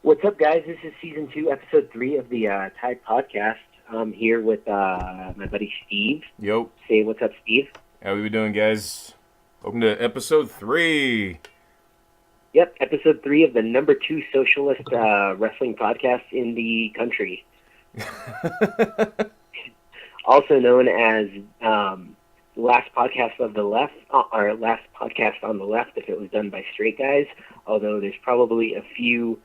What's up, guys? This is season 2, episode 3 of the Tyde podcast. I'm here with my buddy Steve. Yo. Say what's up, Steve. How we doing, guys? Welcome to episode 3. Yep, episode 3 of the number 2 socialist wrestling podcast in the country. Also known as last podcast of the left, or last podcast on the left if it was done by straight guys, although there's probably a few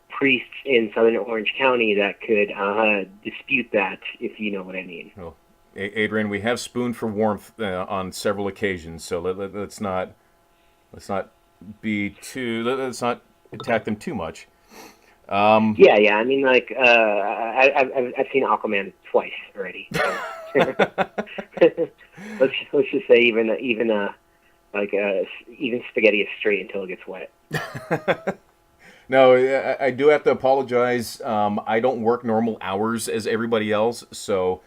priests in Southern Orange County that could dispute that, if you know what I mean. Well, Adrian, we have spooned for warmth on several occasions, so let's not attack them too much. Yeah. I mean, like, I've seen Aquaman twice already. So. let's just say even spaghetti is straight until it gets wet. No, I do have to apologize. I don't work normal hours as everybody else, so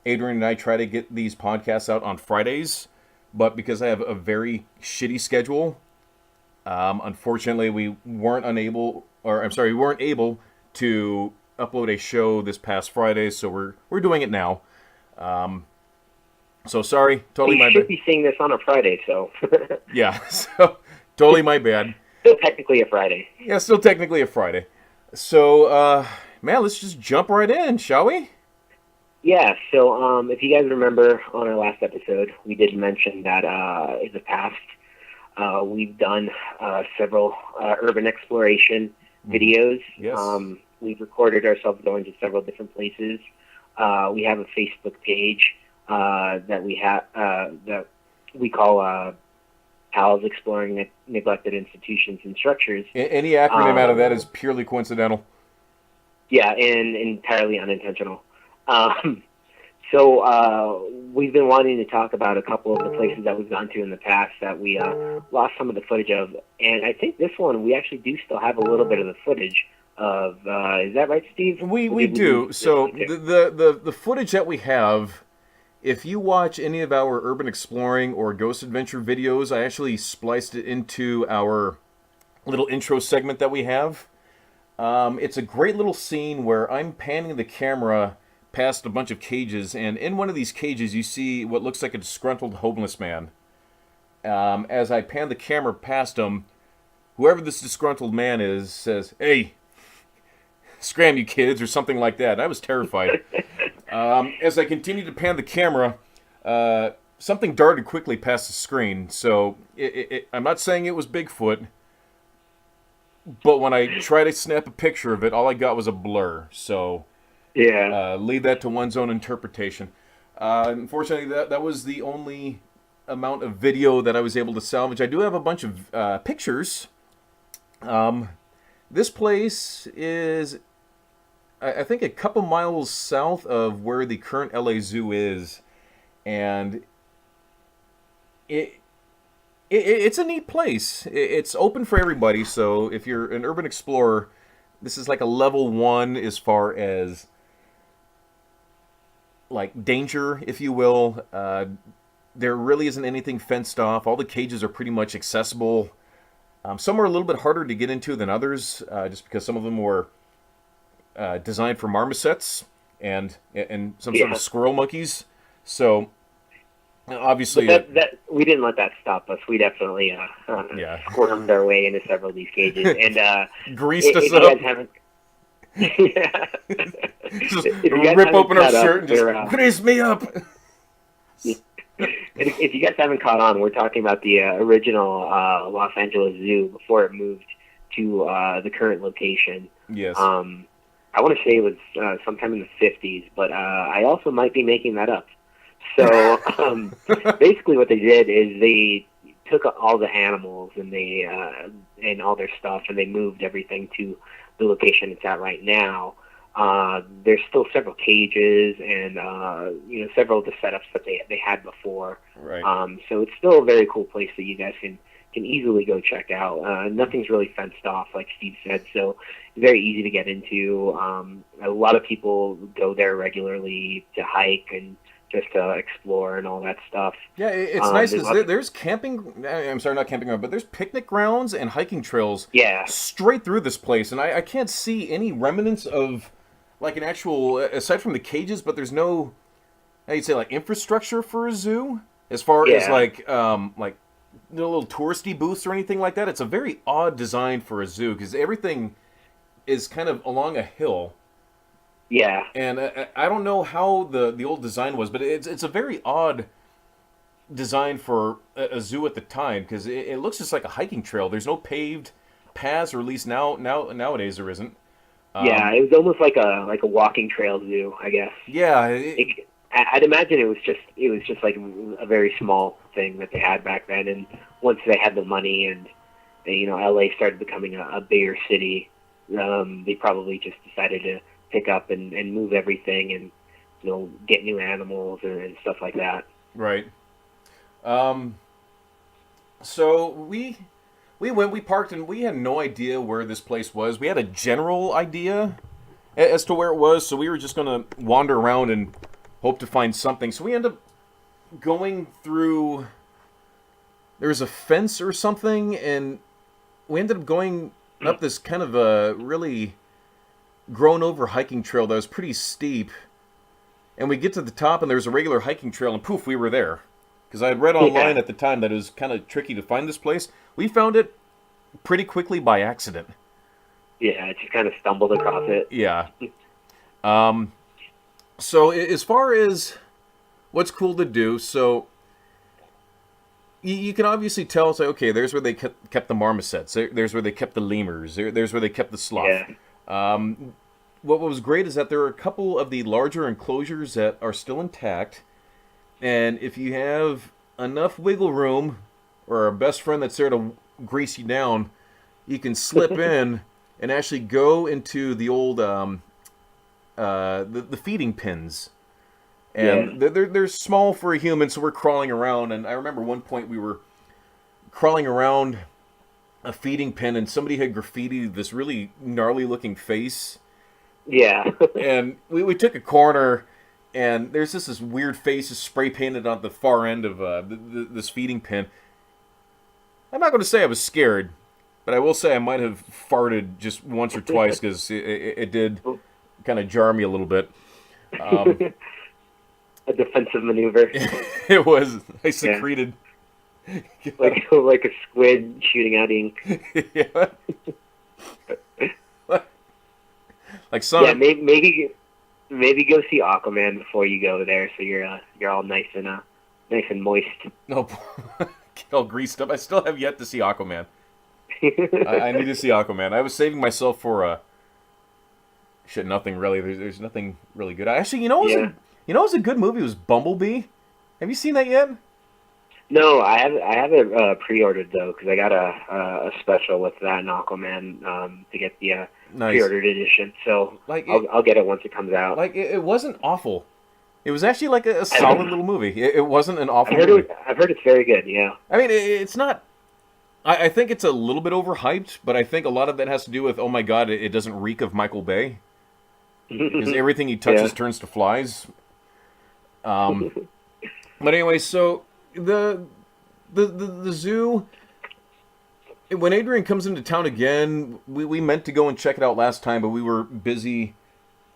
Adrian and I try to get these podcasts out on Fridays, but because I have a very shitty schedule, unfortunately we weren't able to upload a show this past Friday, so we're doing it now. So sorry, totally my bad. You should be seeing this on a Friday, so. Yeah, so totally my bad. Still technically a Friday. Yeah, still technically a Friday. So, man, let's just jump right in, shall we? Yeah, so if you guys remember on our last episode, we did mention that in the past we've done several urban exploration videos. Yes. We've recorded ourselves going to several different places. We have a Facebook page that we call PALS, Exploring Neglected Institutions and Structures. Any acronym out of that is purely coincidental. Yeah, and entirely unintentional. So we've been wanting to talk about a couple of the places that we've gone to in the past that we lost some of the footage of. And I think this one we actually do still have a little bit of the footage of. Is that right, Steve? We do. So the footage that we have, if you watch any of our urban exploring or ghost adventure videos, I actually spliced it into our little intro segment that we have. It's a great little scene where I'm panning the camera past a bunch of cages, and in one of these cages you see what looks like a disgruntled homeless man. As I pan the camera past him, whoever this disgruntled man is says, "Hey, scram you kids," or something like that. I was terrified. As I continued to pan the camera, something darted quickly past the screen. So I'm not saying it was Bigfoot, but when I tried to snap a picture of it, all I got was a blur. So yeah, leave that to one's own interpretation. Unfortunately, that was the only amount of video that I was able to salvage. I do have a bunch of pictures. This place is, I think, a couple miles south of where the current LA Zoo is, and it's a neat place. It's open for everybody, so if you're an urban explorer, this is like a level 1 as far as like danger, if you will. There really isn't anything fenced off. All the cages are pretty much accessible. Some are a little bit harder to get into than others, just because some of them were designed for marmosets and some sort of squirrel monkeys. So obviously, that we didn't let that stop us. We definitely squirmed our way into several of these cages and greased us up. Just rip open our shirt and just grease me up. If you guys haven't caught on, we're talking about the original Los Angeles Zoo before it moved to the current location. Yes. I want to say it was sometime in the 50s, but I also might be making that up. So basically what they did is they took all the animals and they and all their stuff, and they moved everything to the location it's at right now. There's still several cages and several of the setups that they had before. Right. So it's still a very cool place that you guys can easily go check out. Nothing's really fenced off, like Steve said, so very easy to get into. A lot of people go there regularly to hike and just to explore and all that stuff. Yeah, it's nice because there's camping. I'm sorry, not camping ground, but there's picnic grounds and hiking trails. Yeah. Straight through this place, and I can't see any remnants of like an actual aside from the cages, but there's no how you'd say like infrastructure for a zoo as far as like no little touristy booths or anything like that. It's a very odd design for a zoo because everything is kind of along a hill. Yeah. And I don't know how the old design was, but it's a very odd design for a zoo at the time because it looks just like a hiking trail. There's no paved paths, or at least nowadays there isn't. Yeah, it was almost like a walking trail zoo, I guess. Yeah. I'd imagine it was just like a very small thing that they had back then, and once they had the money and LA started becoming a bigger city, they probably just decided to pick up and move everything and get new animals and stuff like that. Right. So we parked, and we had no idea where this place was. We had a general idea as to where it was, so we were just going to wander around and hope to find something. So we ended up going through, there was a fence or something, and we ended up going up this kind of a really grown over hiking trail that was pretty steep. And we get to the top, and there's a regular hiking trail, and poof, we were there. Because I had read online at the time that it was kind of tricky to find this place. We found it pretty quickly by accident. Yeah, I just kind of stumbled across it. Yeah. So as far as what's cool to do, so you can obviously tell, it's like, okay, there's where they kept the marmosets. There's where they kept the lemurs. There's where they kept the sloth. Yeah. What was great is that there are a couple of the larger enclosures that are still intact. And if you have enough wiggle room, or a best friend that's there to grease you down, you can slip in and actually go into the old the feeding pens. And they're small for a human, so we're crawling around. And I remember one point we were crawling around a feeding pen, and somebody had graffitied this really gnarly looking face. Yeah. And we took a corner, and there's this weird face is spray painted on the far end of this feeding pen. I'm not going to say I was scared, but I will say I might have farted just once or twice because it did kind of jar me a little bit. A defensive maneuver. It was. I secreted. Yeah. like a squid shooting out ink. Yeah. Like some. Yeah, maybe go see Aquaman before you go there, so you're all nice and moist. No, get all greased up. I still have yet to see Aquaman. I need to see Aquaman. I was saving myself for nothing really. There's nothing really good. Actually, you know what was a good movie? It was Bumblebee. Have you seen that yet? No, I haven't pre-ordered though, because I got a special with that and Aquaman to get the pre-ordered edition. So I'll get it once it comes out. Like it wasn't awful. It was actually like a solid little movie. It wasn't an awful movie. I've heard it's very good. Yeah. I mean, it's not. I think it's a little bit overhyped, but I think a lot of that has to do with, oh my god, it doesn't reek of Michael Bay. Because everything he touches turns to flies. But anyway, so the zoo. When Adrian comes into town again, we meant to go and check it out last time, but we were busy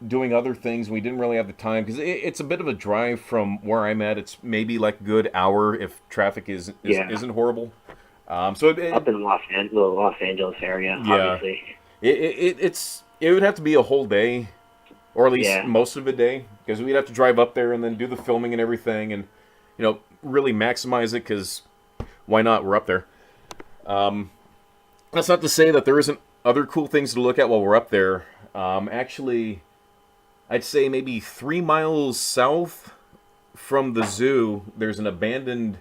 doing other things, and we didn't really have the time, because it's a bit of a drive from where I'm at. It's maybe like a good hour if traffic isn't horrible. So up in Los Angeles area, obviously. It would have to be a whole day, or at least most of a day, because we'd have to drive up there and then do the filming and everything, and really maximize it, because why not? We're up there. That's not to say that there isn't other cool things to look at while we're up there. Actually, I'd say maybe 3 miles south from the zoo, there's an abandoned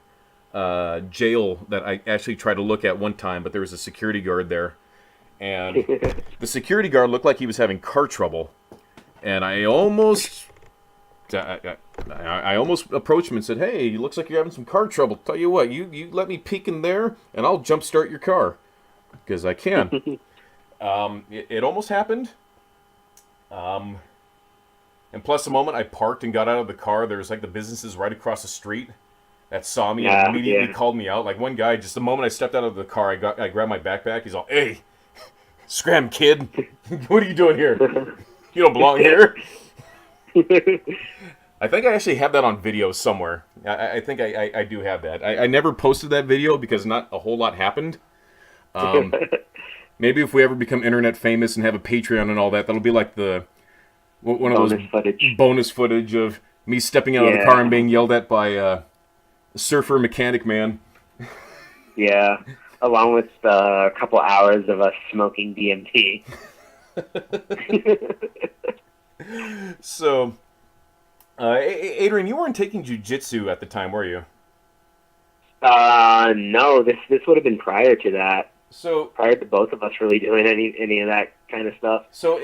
jail that I actually tried to look at one time, but there was a security guard there. And the security guard looked like he was having car trouble. And I almost approached him and said, "Hey, it looks like you're having some car trouble. Tell you what, you let me peek in there, and I'll jumpstart your car. Because I can." It almost happened. And plus, the moment I parked and got out of the car, there was like the businesses right across the street that saw me and immediately called me out. Like one guy, just the moment I stepped out of the car, I grabbed my backpack. He's all, "Hey, scram, kid! What are you doing here? You don't belong here." I think I actually have that on video somewhere. I think I do have that. I never posted that video because not a whole lot happened. Maybe if we ever become internet famous and have a Patreon and all that, that'll be like the one of those bonus footage of me stepping out of the car and being yelled at by surfer mechanic man. Yeah, along with a couple hours of us smoking DMT. So, Adrian, you weren't taking jiu-jitsu at the time, were you? No, this would have been prior to that. So prior to both of us really doing any of that kind of stuff. So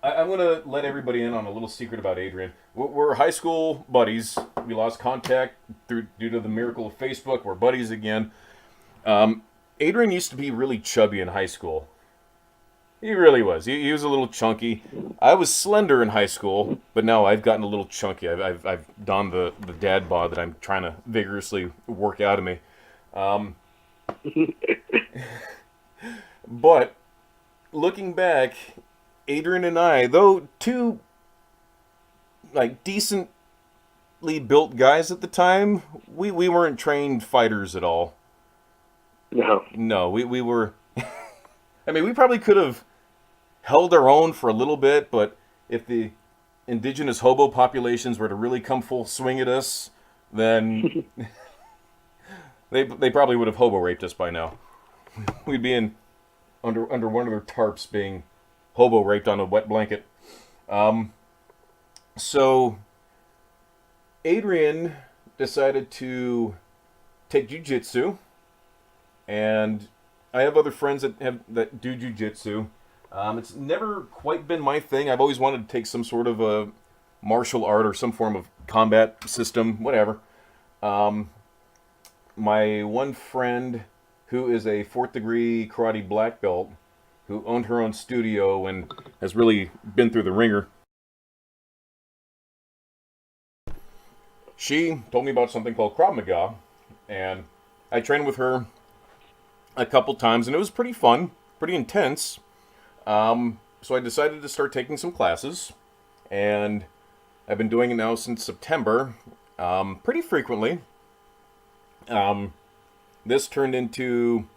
I'm going to let everybody in on a little secret about Adrian. We're high school buddies. We lost contact due to the miracle of Facebook. We're buddies again. Adrian used to be really chubby in high school. He really was. He was a little chunky. I was slender in high school, but now I've gotten a little chunky. I've donned the dad bod that I'm trying to vigorously work out of me. But looking back, Adrian and I, though two like decently built guys at the time, we weren't trained fighters at all. No, we were. I mean, we probably could have held our own for a little bit, but if the indigenous hobo populations were to really come full swing at us, then they probably would have hobo raped us by now. We'd be under one of their tarps being hobo raped on a wet blanket. So Adrian decided to take jiu-jitsu, and I have other friends that do jiu-jitsu. It's never quite been my thing. I've always wanted to take some sort of a martial art or some form of combat system, whatever. My one friend, who is a 4th degree karate black belt, who owned her own studio and has really been through the ringer, she told me about something called Krav Maga, and I trained with her a couple times, and it was pretty fun, pretty intense. So I decided to start taking some classes, and I've been doing it now since September, pretty frequently. This turned into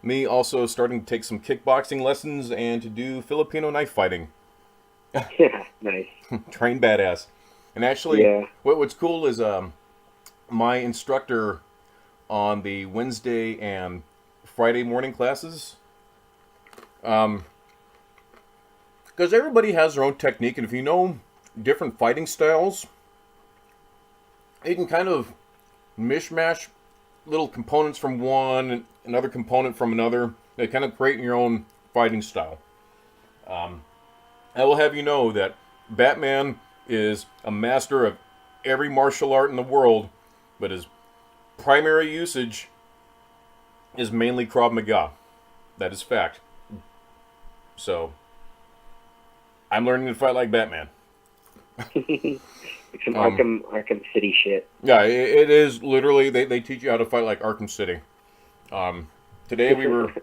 me also starting to take some kickboxing lessons and to do Filipino knife fighting. Yeah, nice. Trained badass. And actually, what's cool is my instructor on the Wednesday and Friday morning classes, because everybody has their own technique, and if you know different fighting styles, you can kind of mishmash little components from one and another component from another. They kind of create your own fighting style. I will have you know that Batman is a master of every martial art in the world, but his primary usage is mainly Krav Maga. That is fact. So, I'm learning to fight like Batman. Some Arkham City shit. Yeah, it is literally, they teach you how to fight like Arkham City. Today we were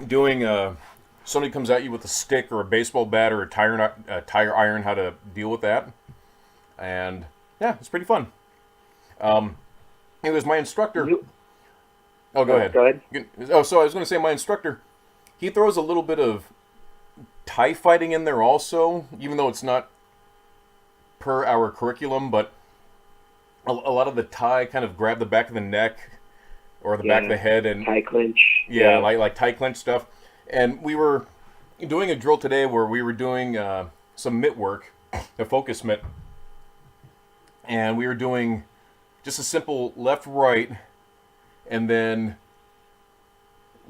doing, somebody comes at you with a stick or a baseball bat or a tire iron, how to deal with that. And, yeah, it's pretty fun. It was my instructor. Oh, go ahead. Go ahead. Oh, so I was going to say my instructor, he throws a little bit of Thai fighting in there also, even though it's not per our curriculum, but a lot of the Thai kind of grab the back of the neck or the back of the head and Thai clinch. Yeah, like Thai clinch stuff. And we were doing a drill today where we were doing some mitt work, a focus mitt, and we were doing just a simple left-right, and then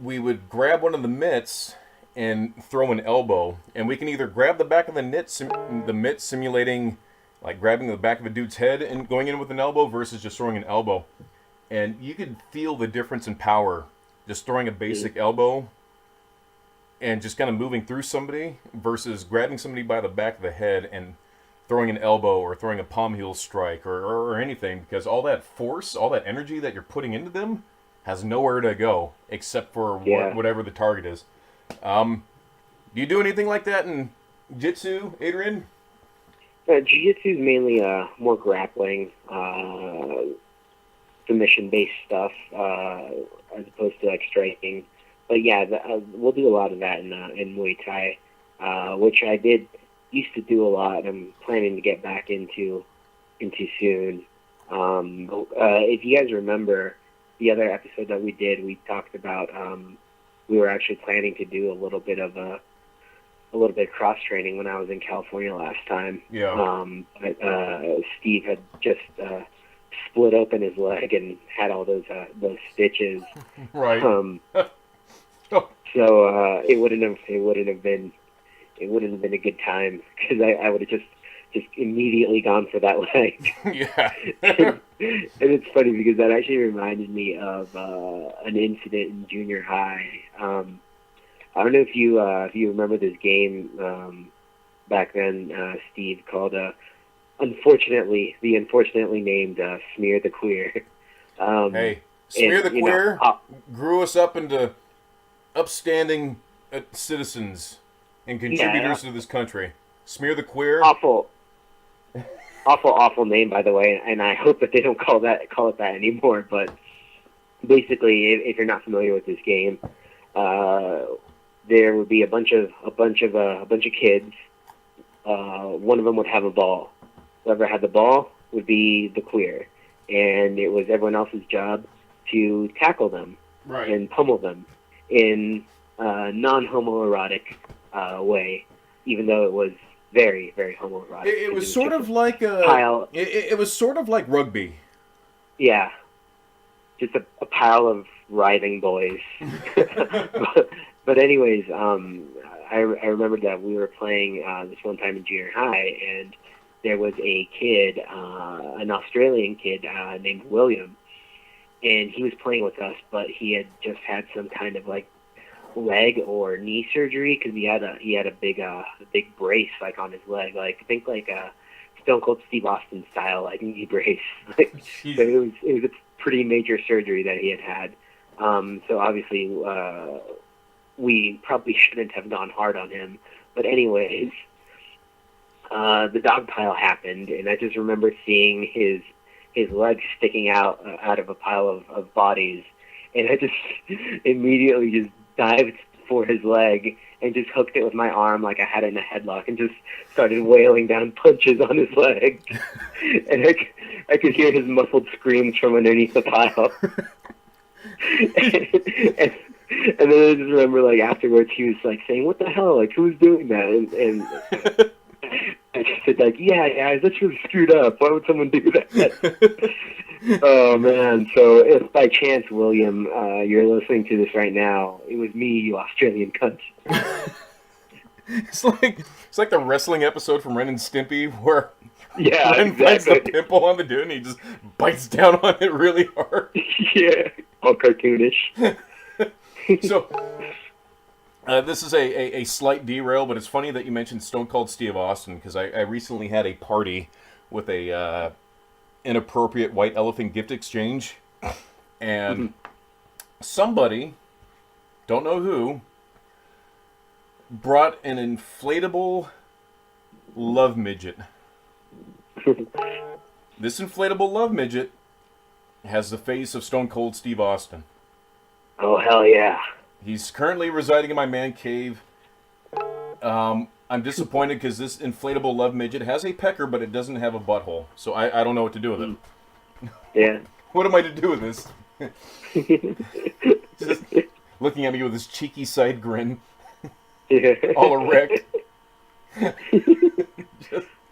we would grab one of the mitts and throw an elbow, and we can either grab the back of the mitt simulating like grabbing the back of a dude's head and going in with an elbow versus just throwing an elbow. And you could feel the difference in power just throwing a basic elbow and just kind of moving through somebody versus grabbing somebody by the back of the head and throwing an elbow or throwing a palm heel strike or anything, because all that force, all that energy that you're putting into them has nowhere to go except for whatever the target is. Do you do anything like that in Jitsu, Adrian? Jiu-Jitsu is mainly more grappling, submission-based stuff, as opposed to like striking. But yeah, we'll do a lot of that in Muay Thai, which I used to do a lot, and I'm planning to get back into soon. If you guys remember the other episode that we did, we talked about we were actually planning to do a little bit of cross training when I was in California last time. Yeah. But Steve had just split open his leg and had all those stitches. Right. So it wouldn't have been a good time, because I would have just immediately gone for that leg. Yeah. And it's funny because that actually reminded me of an incident in junior high. I don't know if you remember this game back then, Steve, called the unfortunately named Smear the Queer. Hey, Smear the Queer grew us up into upstanding citizens and contributors to this country. Smear the Queer. Awful name, by the way, and I hope that they don't call it that anymore. But basically, if you're not familiar with this game, there would be a bunch of kids. One of them would have a ball. Whoever had the ball would be the queer, and it was everyone else's job to tackle them and pummel them in a non-homoerotic way, even though it was very, very homoerotic. It was sort of like a pile. It was sort of like rugby. Yeah, just a pile of writhing boys. But anyways, I remember that we were playing this one time in junior high, and there was a kid, an Australian kid named William, and he was playing with us, but he had just had some kind of like leg or knee surgery, because he had a big brace like on his leg, like think like a Stone Cold Steve Austin style like knee brace. So it was a pretty major surgery that he had. So obviously we probably shouldn't have gone hard on him, but anyways, the dog pile happened, and I just remember seeing his legs sticking out of a pile of bodies, and I just immediately just dived for his leg and just hooked it with my arm like I had it in a headlock, and just started wailing down punches on his leg. And I could hear his muffled screams from underneath the pile. And then I just remember, like, afterwards, he was like saying, "What the hell? Like, who's doing that?" And I just said, like, "Yeah, guys, that's really screwed up. Why would someone do that?" Oh man! So if by chance, William, you're listening to this right now, it was me, you Australian cunt. It's like the wrestling episode from Ren and Stimpy where Ren finds the pimple on the dude and he just bites down on it really hard. Yeah, all cartoonish. So, this is a slight derail, but it's funny that you mentioned Stone Cold Steve Austin, because I recently had a party with a inappropriate white elephant gift exchange, and somebody, don't know who, brought an inflatable love midget. This inflatable love midget has the face of Stone Cold Steve Austin. Oh, hell yeah. He's currently residing in my man cave. I'm disappointed because this inflatable love midget has a pecker, but it doesn't have a butthole. So I don't know what to do with it. Yeah. What am I to do with this? Just looking at me with his cheeky side grin. Yeah. All erect.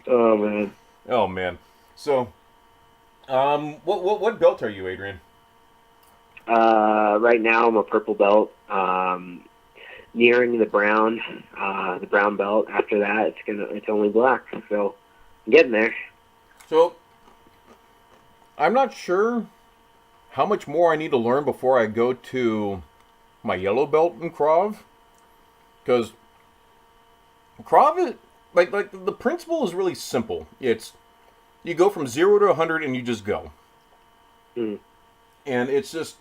Oh, man. Oh, man. So, what belt are you, Adrian? Right now I'm a purple belt. Nearing the brown belt. After that, it's only black. So I'm getting there. So I'm not sure how much more I need to learn before I go to my yellow belt in Krav. Because Krav is, like the principle is really simple. It's, you go from 0 to 100 and you just go. Mm. And it's just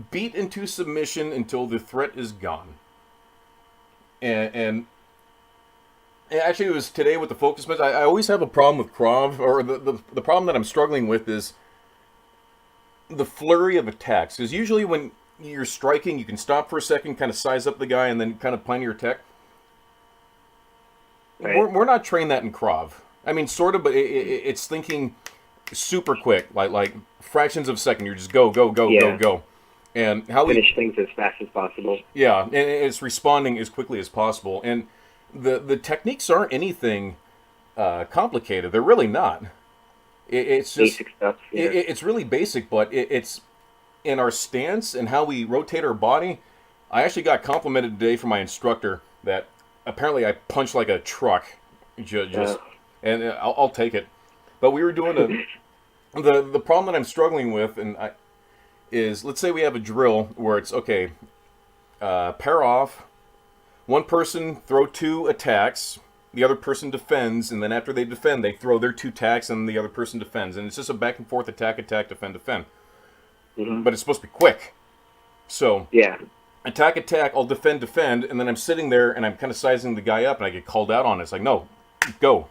beat into submission until the threat is gone. And actually, it was today with the focus meds. I always have a problem with Krav, or the problem that I'm struggling with is the flurry of attacks. Because usually when you're striking, you can stop for a second, kind of size up the guy, and then kind of plan your attack. Right. We're not trained that in Krav. I mean, sort of, but it's thinking super quick, like fractions of a second. You're just go, go. And how finish things as fast as possible. Yeah, and it's responding as quickly as possible. And the techniques aren't anything complicated. They're really not. It's just basic stuff. Yeah. It's really basic, but it's in our stance and how we rotate our body. I actually got complimented today from my instructor that apparently I punch like a truck, and I'll take it. But we were doing the problem that I'm struggling with, is let's say we have a drill where it's okay, pair off, one person throw 2 attacks, the other person defends, and then after they defend, they throw their 2 attacks, and the other person defends, and it's just a back and forth attack, defend. Mm-hmm. But it's supposed to be quick. So yeah, attack, I'll defend, and then I'm sitting there and I'm kind of sizing the guy up, and I get called out on it. It's like, no, go.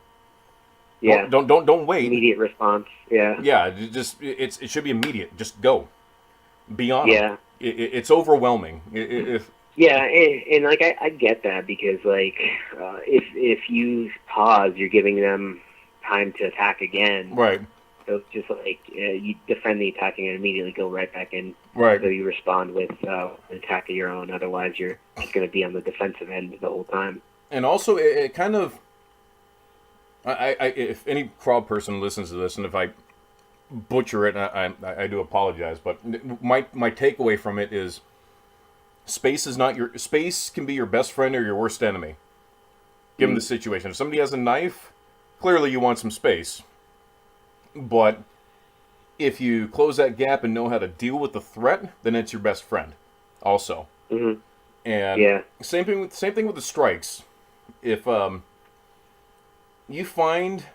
Yeah. Don't wait. Immediate response. Yeah. Yeah. It should be immediate. Just go. Be on. Yeah. It's overwhelming. Yeah, and like I get that, because like if you pause, you're giving them time to attack again. Right. So it's just like you defend the attacking and immediately go right back in. Right. So you respond with an attack of your own. Otherwise, you're just going to be on the defensive end the whole time. And also, it kind of, if any Krav person listens to this, and if I butcher it, I do apologize. But my takeaway from it is, space can be your best friend or your worst enemy, given the situation. If somebody has a knife, clearly you want some space. But if you close that gap and know how to deal with the threat, then it's your best friend, also. Mm-hmm. And same thing with the strikes. If you find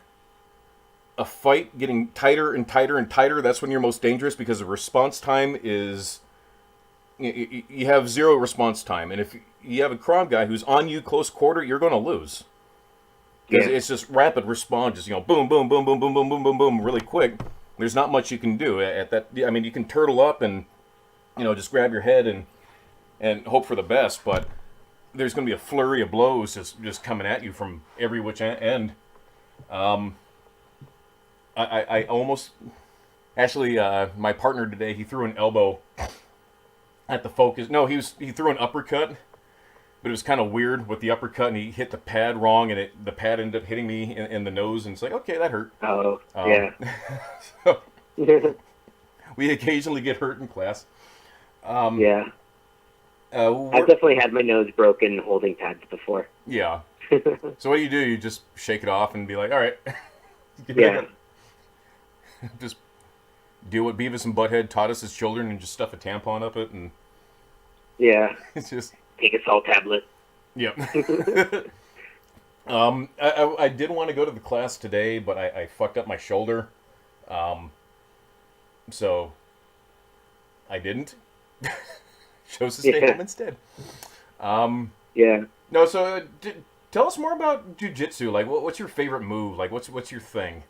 a fight getting tighter and tighter, that's when you're most dangerous, because the response time is, you have 0 response time. And if you have a Krav guy who's on you close quarter, you're going to lose. Because it's just rapid response, just, boom, boom, boom, boom, boom, boom, boom, boom, boom, really quick. There's not much you can do at that. I mean, you can turtle up and, just grab your head and hope for the best, but there's going to be a flurry of blows just coming at you from every which end. I almost, actually, my partner today, he threw an elbow at the focus. No, he threw an uppercut. But it was kind of weird with the uppercut, and he hit the pad wrong, and the pad ended up hitting me in the nose, and it's like, okay, that hurt. Oh, yeah. So, we occasionally get hurt in class. Yeah. I've definitely had my nose broken holding pads before. Yeah. So what do? You just shake it off and be like, all right. Yeah. Just do what Beavis and Butthead taught us as children and just stuff a tampon up it, and... Yeah. It's just... Take a salt tablet. Yep. I did want to go to the class today, but I fucked up my shoulder. So I didn't. Chose to stay home instead. Yeah. No, so tell us more about jiu-jitsu. Like, what's your favorite move? Like, what's your thing?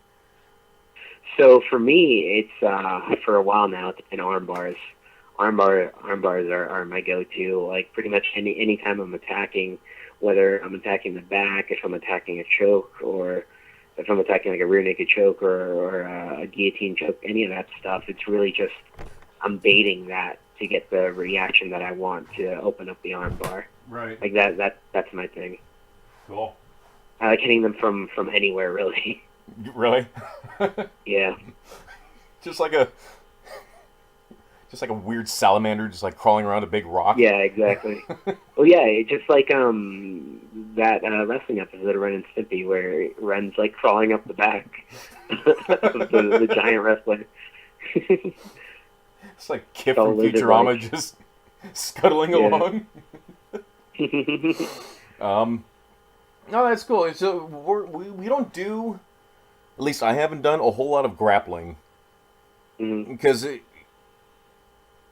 So for me, it's for a while now, it's been arm bars. Arm bars are my go-to. Like, pretty much any time I'm attacking, whether I'm attacking the back, if I'm attacking a choke, or if I'm attacking like a rear naked choke or a guillotine choke, any of that stuff, it's really just I'm baiting that to get the reaction that I want to open up the arm bar. Right. Like that's my thing. Cool. I like hitting them from anywhere, really. Really? Yeah. Just like a weird salamander just like crawling around a big rock. Yeah, exactly. Well, yeah, it's just like that wrestling episode of Ren and Stimpy where Ren's like crawling up the back of the giant wrestler. It's like Kip from Futurama just scuttling along. No, that's cool. So we don't do, at least I haven't done a whole lot of grappling Mm, because,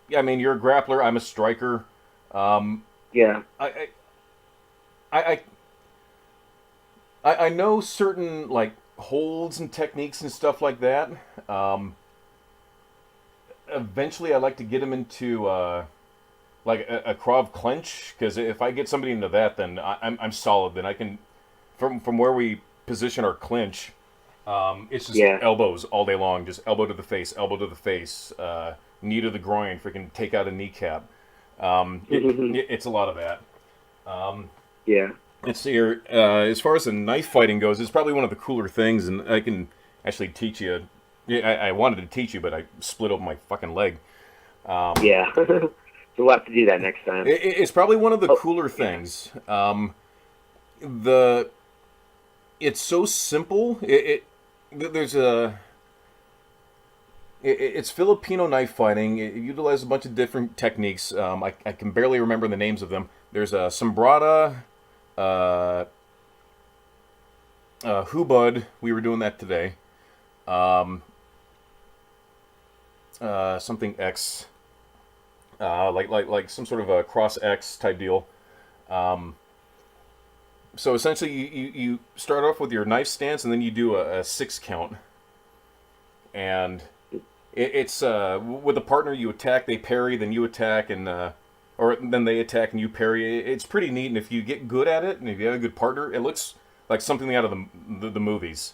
yeah, I mean, you're a grappler. I'm a striker. Um, yeah. I, I, I, I know certain like holds and techniques and stuff like that. Um, Eventually, I like to get them into like a Krav clinch because if I get somebody into that, then I'm solid. Then I can from where we position our clinch. It's just Yeah. elbows all day long, just elbow to the face, knee to the groin, freaking take out a kneecap. It's a lot of that. Um, Yeah. it's here as far as the knife fighting goes. It's probably one of the cooler things, and I can actually teach you. Yeah, I wanted to teach you, but I split open my fucking leg. Yeah. So we'll have to do that next time. It's probably one of the Oh, cooler yeah. things. The It's so simple. There's a it's Filipino knife fighting. It utilizes a bunch of different techniques. I can barely remember the names of them. There's a sombrada, uh, hubud. We were doing that today. Um, Something X, like some sort of a cross X type deal. Um, so essentially, you start off with your knife stance, and then you do a 6 count, and it's with a partner you attack, they parry, then you attack, and or then they attack and you parry. It's pretty neat, and if you get good at it, and if you have a good partner, it looks like something out of the movies.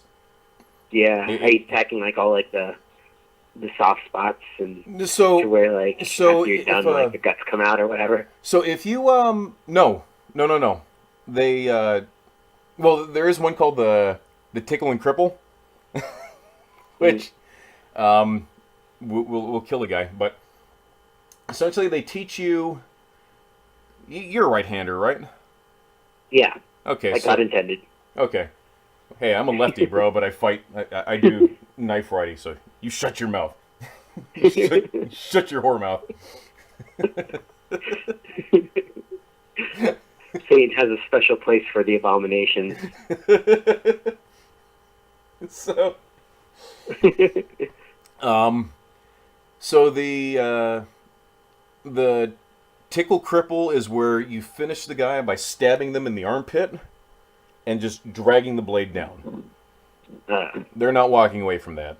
Yeah. It, Are you attacking like all like the soft spots and to so where like so after you're done, like the guts come out or whatever? if you no, they well, there is one called the tickle and cripple, Mm, which will kill a guy, but essentially they teach you. You're a right-hander, right? yeah. Okay, Like God so intended. okay. Hey, I'm a lefty, bro, but I fight. I do knife righty, so you shut your mouth. Shut your whore mouth. Satan has a special place for the abominations. So, um, so the tickle cripple is where you finish the guy by stabbing them in the armpit and just dragging the blade down. They're not walking away from that.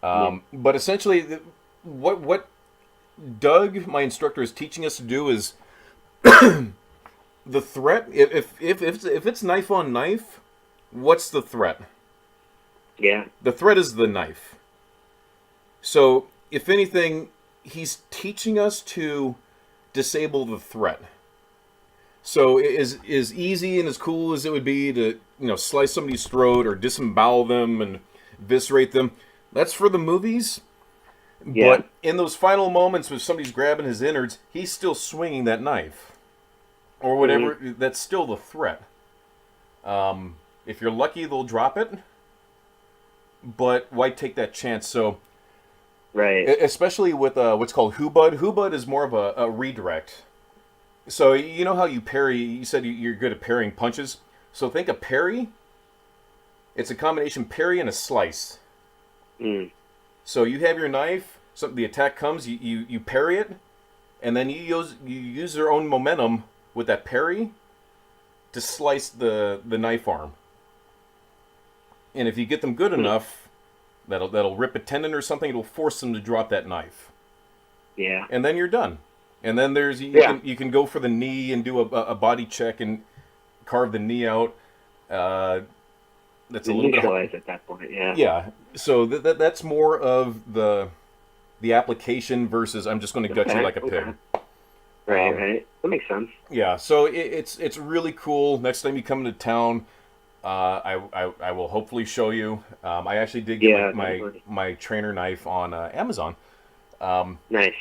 Yeah. But essentially, what Doug, my instructor, is teaching us to do is the threat. If it's knife on knife, what's the threat? Yeah. The threat is the knife. So, if anything, he's teaching us to disable the threat. So, as easy and as cool as it would be to slice somebody's throat or disembowel them and eviscerate them, that's for the movies. Yeah. But in those final moments when somebody's grabbing his innards, he's still swinging that knife or whatever. Mm-hmm. That's still the threat. If you're lucky, they'll drop it. But why take that chance? So, Right. especially with what's called hubud. Hubud is more of a redirect. So you know how you parry. You said you're good at parrying punches. So think a parry. It's a combination parry and a slice. Mm. So you have your knife. So the attack comes. You parry it, and then you use their own momentum with that parry to slice the knife arm. And if you get them good enough, that'll rip a tendon or something. It'll force them to drop that knife. Yeah. And then you're done. And then there's you can go for the knee and do a body check and carve the knee out. That's a little bit hard. At that point. Yeah. Yeah. So that's more of the application versus I'm just going to gut you like a pig. Okay. Right. That makes sense. Yeah. So it's really cool. Next time you come into town, I will hopefully show you. I actually did get my trainer knife on Amazon. Nice.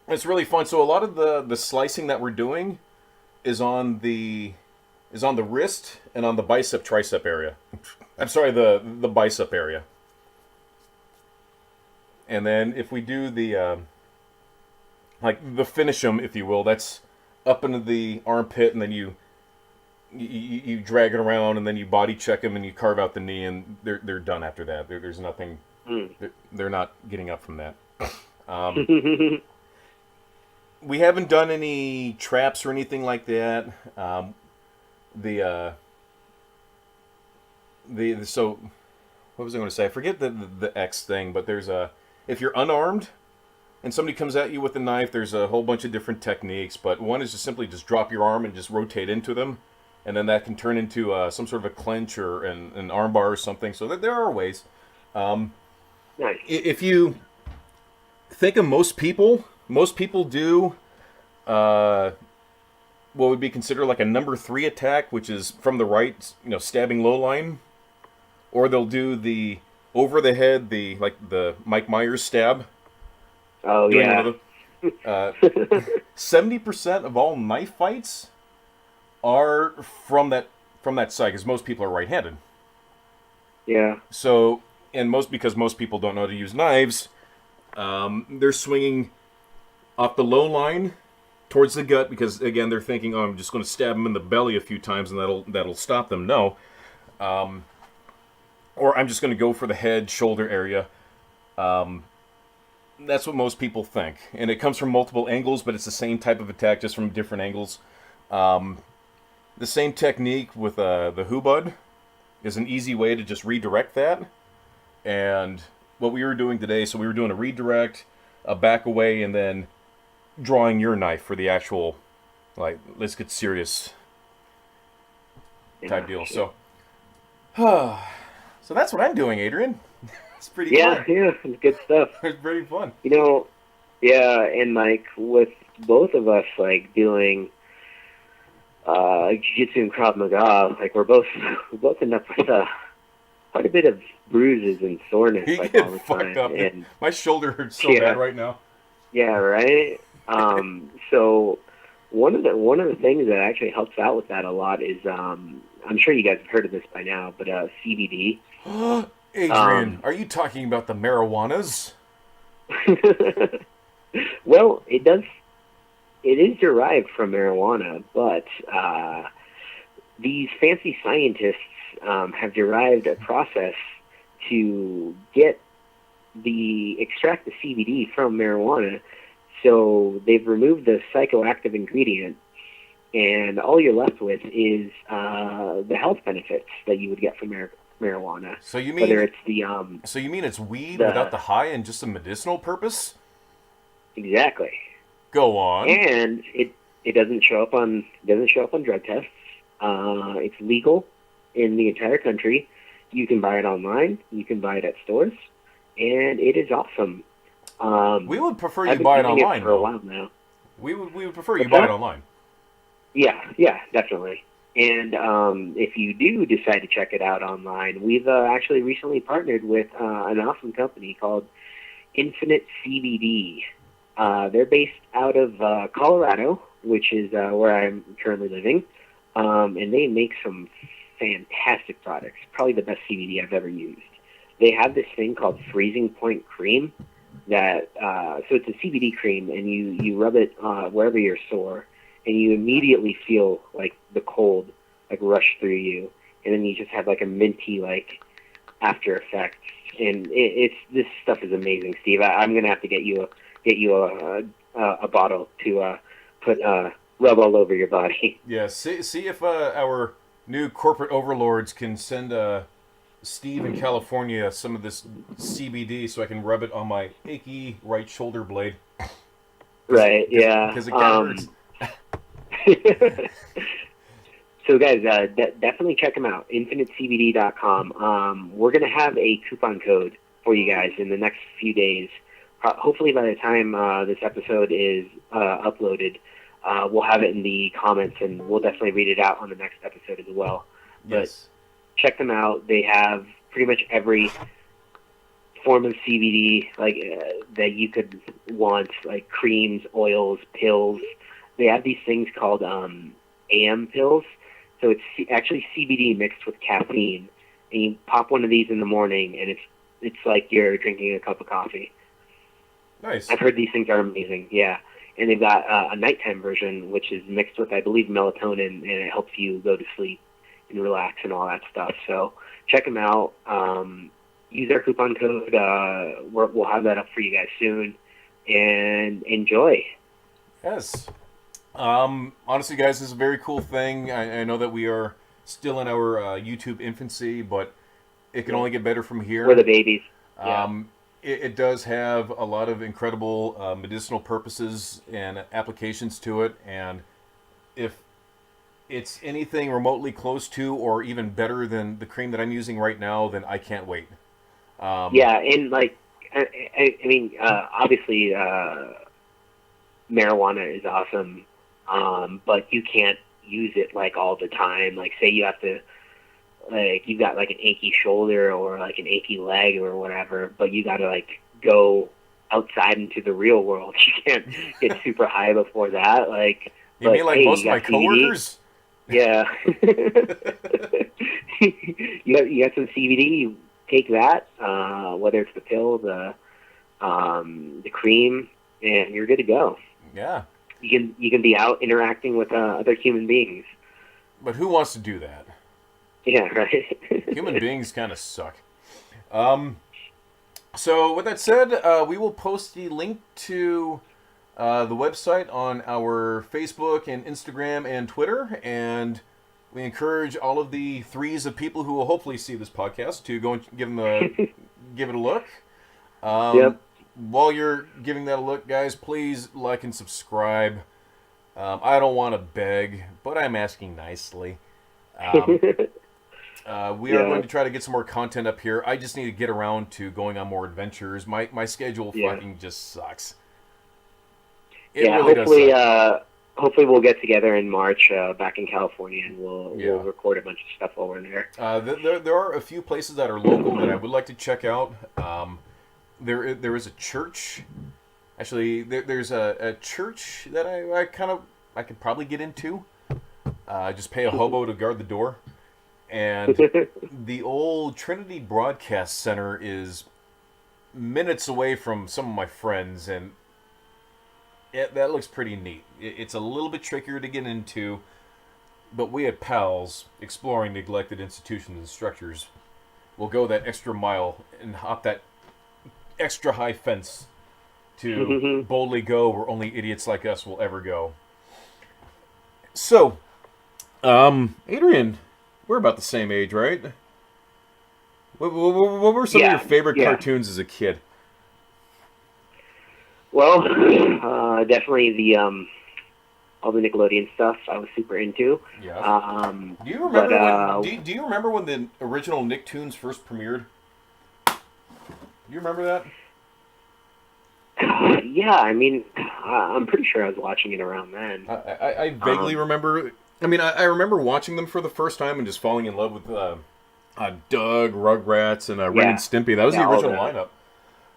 It's really fun. So a lot of the slicing that we're doing is on the wrist and on the bicep tricep area. I'm sorry, the bicep area. And then if we do the like the finish 'em, if you will, that's up into the armpit, and then you drag it around, and then you body check them, and you carve out the knee, and they're done after that. There's nothing. They're not getting up from that. We haven't done any traps or anything like that. So what was I going to say? I forget the X thing, but there's if you're unarmed and somebody comes at you with a knife, there's a whole bunch of different techniques, but one is just simply just drop your arm and just rotate into them, and then that can turn into some sort of a clench or an armbar or something. So there are ways. Nice. If you think of most people do what would be considered like a number 3 attack, which is from the right, stabbing low line, or they'll do the over the head, the Mike Myers stab. Oh yeah. 70% of all knife fights are from that side, because most people are right-handed. Yeah. So, because most people don't know how to use knives, they're swinging off the low line towards the gut, because again they're thinking, oh, I'm just going to stab them in the belly a few times and that'll stop them. No. Or I'm just going to go for the head, shoulder area. That's what most people think. And it comes from multiple angles, but it's the same type of attack, just from different angles. The same technique with the hubud is an easy way to just redirect that. And what we were doing today, so we were doing a redirect, a back away, and then drawing your knife for the actual, let's get serious type deal. So, so that's what I'm doing, Adrian. It's pretty fun. Yeah, it's good stuff. It's pretty fun. Yeah, and with both of us doing Jiu-Jitsu and Krav Maga, we're both end up with quite a bit of bruises and soreness You all get the fucked time. up. And my shoulder hurts so bad right now. Yeah, right. So one of the things that actually helps out with that a lot is I'm sure you guys have heard of this by now, but CBD. Adrian, are you talking about the marijuanas? Well, it is derived from marijuana, but these fancy scientists have derived a process to extract the CBD from marijuana. So they've removed the psychoactive ingredient, and all you're left with is the health benefits that you would get from marijuana. So you mean whether it's the So you mean it's weed without the high and just a medicinal purpose? Exactly. Go on. And it doesn't show up on drug tests. It's legal in the entire country. You can buy it online. You can buy it at stores, and it is awesome. We would prefer you buy it online for a while now. We would prefer you buy it online. Yeah, definitely. And if you do decide to check it out online, we've actually recently partnered with an awesome company called Infinite CBD. They're based out of Colorado, which is where I'm currently living, and they make some fantastic products, probably the best CBD I've ever used. They have this thing called Freezing Point Cream that, so it's a CBD cream, and you rub it wherever you're sore, and you immediately feel the cold rush through you, and then you just have a minty after effects, and this stuff is amazing, Steve. I'm gonna have to get you a bottle to rub all over your body. Yeah, see if our new corporate overlords can send Steve in California some of this CBD so I can rub it on my achy right shoulder blade. Right, yeah. Because it hurts. So guys, definitely check them out, infinitecbd.com. We're going to have a coupon code for you guys in the next few days. Hopefully by the time this episode is uploaded, we'll have it in the comments, and we'll definitely read it out on the next episode as well. Yes. But check them out. They have pretty much every form of CBD that you could want, creams, oils, pills. They have these things called AM pills. So it's actually CBD mixed with caffeine, and you pop one of these in the morning, and it's like you're drinking a cup of coffee. Nice. I've heard these things are amazing, yeah. and they've got a nighttime version, which is mixed with, I believe, melatonin, and it helps you go to sleep and relax and all that stuff. So check them out. Use our coupon code. We'll have that up for you guys soon, and enjoy. Yes. Honestly, guys, this is a very cool thing. I know that we are still in our YouTube infancy, but it can only get better from here. We're the babies. It does have a lot of incredible medicinal purposes and applications to it, and if it's anything remotely close to or even better than the cream that I'm using right now, then I can't wait. And like, I mean, obviously, marijuana is awesome, but you can't use it like all the time. Like, say you have to, like, you got like an achy shoulder or like an achy leg or whatever, but you got to like go outside into the real world. You can't get super high before that. Like, you mean like most of my coworkers? Yeah. you got some CBD. You take that, whether it's the pill, the cream, and you're good to go. Yeah. You can be out interacting with other human beings. But who wants to do that? Yeah, right. Human beings kind of suck. So with that said, we will post the link to the website on our Facebook and Instagram and Twitter, and we encourage all of the threes of people who will hopefully see this podcast to go and give it a look. Yep. While you're giving that a look, guys, please like and subscribe. I don't want to beg, but I'm asking nicely. We are going to try to get some more content up here. I just need to get around to going on more adventures. My schedule fucking just sucks. It really hopefully, does suck. Hopefully we'll get together in March back in California, and we'll record a bunch of stuff over there. There are a few places that are local that I would like to check out. There is a church. Actually, there's a church that I could probably get into. Just pay a hobo to guard the door. And the old Trinity Broadcast Center is minutes away from some of my friends, and that looks pretty neat. It's a little bit trickier to get into, but we at PALS, exploring neglected institutions and structures, will go that extra mile and hop that extra high fence to boldly go where only idiots like us will ever go. So, Adrian, we're about the same age, right? What were some of your favorite cartoons as a kid? Well, definitely the all the Nickelodeon stuff I was super into. Yeah. Do you remember do you remember when the original Nicktoons first premiered? Do you remember that? Yeah, I mean, I'm pretty sure I was watching it around then. I vaguely remember. I mean, I remember watching them for the first time and just falling in love with Doug, Rugrats, and Ren and Stimpy. That was the original lineup.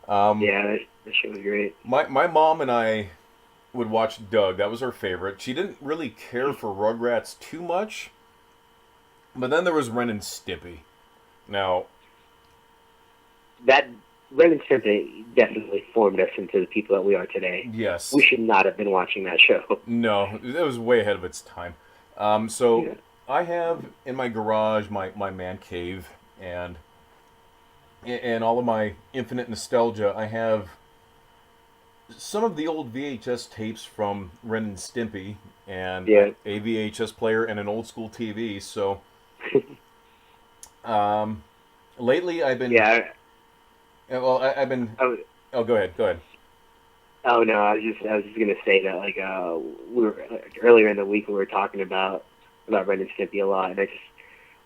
That shit was great. My mom and I would watch Doug. That was her favorite. She didn't really care for Rugrats too much. But then there was Ren and Stimpy. Now, that Ren and Stimpy definitely formed us into the people that we are today. Yes. We should not have been watching that show. No, it was way ahead of its time. I have in my garage my man cave, and all of my infinite nostalgia, I have some of the old VHS tapes from Ren and Stimpy, and a VHS player and an old school TV. So, lately I've been I've been. Oh, go ahead. Oh no, I was just gonna say that we were earlier in the week we were talking about Ren and Stimpy a lot, and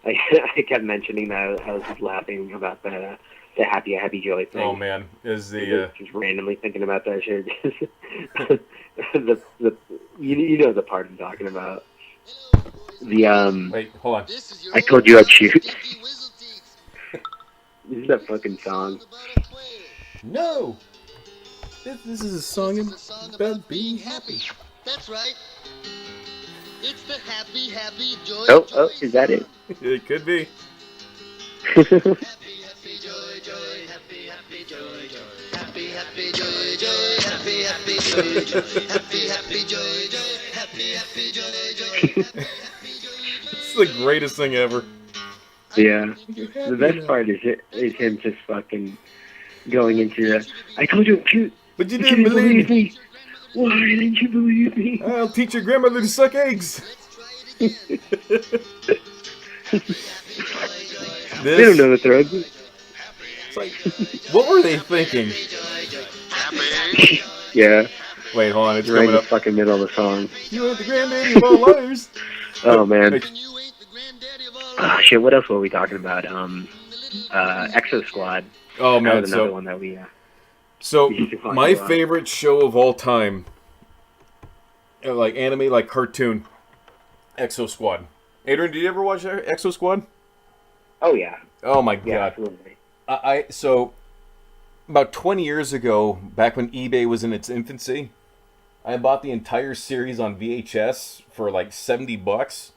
I kept mentioning that. I was just laughing about the happy joy thing. Oh man, is the just randomly thinking about that shit. You know the part I'm talking about. Wait, hold on. I told you I'd shoot. This is that fucking song. No. This is a song about being happy. That's right. It's the happy joy. Oh, is that it? It could be. Happy joy, happy joy, happy joy. Happy joy, happy It's the greatest thing ever. Yeah. The best part is him just fucking going into the, I told you, But you you didn't believe me. Why didn't you believe me? I'll teach your grandmother to suck eggs. They don't know the thread. It's like, what were they thinking? Yeah. Wait, hold on, it's Right in coming the up. fucking middle of the song. You ain't the granddaddy of all liars. Oh, man. Wait, Oh, shit, what else were we talking about? Exo Squad. oh That man, was another one that we so used to watch my a lot. favorite show of all time, like anime, like cartoon, Exo Squad. Adrian, did you ever watch Exo Squad? Oh, yeah. Oh my Yeah, god. absolutely. So about 20 years ago, back when eBay was in its infancy, I bought the entire series on VHS for like $70,